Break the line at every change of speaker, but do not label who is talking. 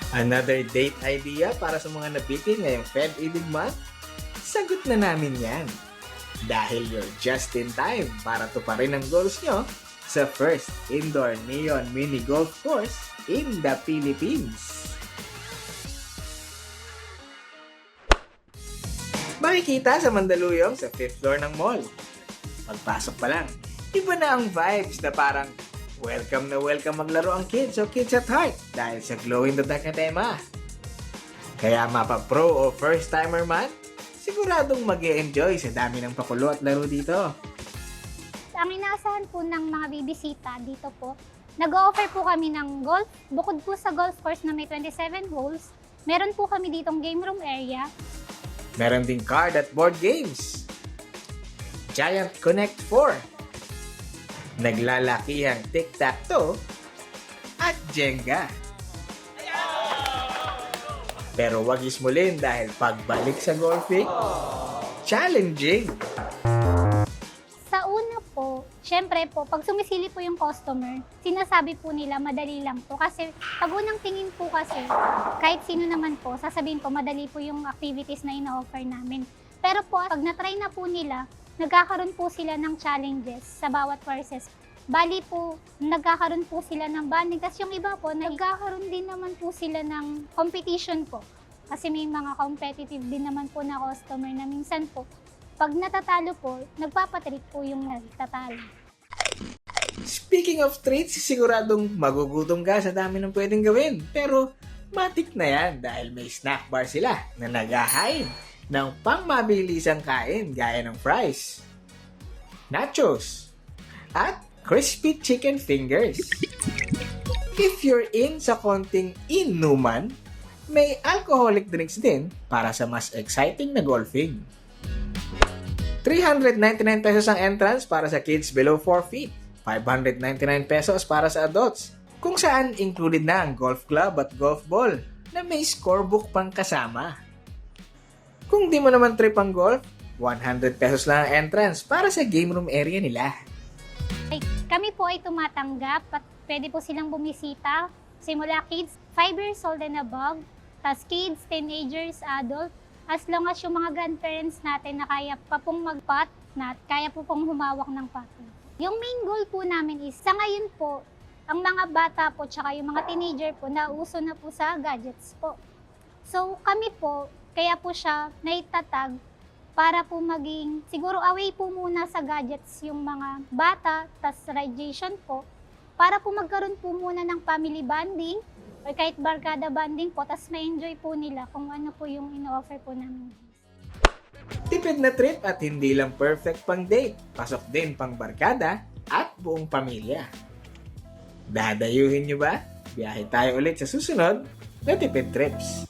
Another date idea para sa mga nabitin ngayong Feb Ibig Month? Sagot na namin yan. Dahil you're just in time para tuparin ang goals nyo sa first indoor neon mini golf course in the Philippines. Makikita sa Mandaluyong sa 5th floor ng mall. Pagpasok pa lang, iba na ang vibes na parang welcome na welcome maglaro ang kids o kids at heart dahil sa glow in the dark na tema. Kaya mapa-pro o first-timer man, siguradong mag-e-enjoy sa dami ng pakulo at laro dito.
Ang inaasahan po ng mga bibisita dito po, nag-o-offer po kami ng golf. Bukod po sa golf course na may 27 holes, meron po kami ditong game room area.
Meron ding card at board games. Giant Connect 4. Naglalakihang tic-tac-toe at Jenga. Pero wag ismulin dahil pagbalik sa golfing, challenging.
Sa una po, syempre po, pag sumisili po yung customer, sinasabi po nila madali lang po. Kasi pag unang tingin po kasi, kahit sino naman po, sasabihin po madali po yung activities na ina-offer namin. Pero po, pag na-try na po nila, nagkakaroon po sila ng challenges sa bawat courses. Bali po, nagkakaroon po sila ng banding. Kasi yung iba po, nagkakaroon din naman po sila ng competition po. Kasi may mga competitive din naman po na customer na minsan po, pag natatalo po, nagpapatreat po yung nagtatalo.
Speaking of treats, siguradong magugutom ka sa dami ng pwedeng gawin. Pero matik na yan dahil may snack bar sila na naghahain ng pangmabilisang kain gaya ng fries, nachos, at crispy chicken fingers. If you're in sa konting inuman, may alcoholic drinks din para sa mas exciting na golfing. 399 pesos ang entrance para sa kids below 4 feet. 599 pesos para sa adults, kung saan included na ang golf club at golf ball na may scorebook pang kasama. Kung di mo naman trip ang golf, 100 pesos lang ang entrance para sa game room area nila.
Kami po ay tumatanggap at pwede po silang bumisita simula kids 5 years old and above, tas kids, teenagers, adult, as long as yung mga grandparents natin na kaya pa pong mag-putt na kaya po pong humawak ng putt. Yung main goal po namin is, sa ngayon po, ang mga bata po tsaka yung mga teenager po, nauso na po sa gadgets po. So kami po, kaya po siya naitatag para po maging, siguro away po muna sa gadgets yung mga bata, tas radiation po, para po magkaroon po muna ng family bonding, or kahit barkada bonding po, tas ma-enjoy po nila kung ano po yung ino-offer po namin.
Tipid na trip at hindi lang perfect pang date, pasok din pang barkada at buong pamilya. Dadayuhin nyo ba? Biyahe tayo ulit sa susunod na Tipid Trips.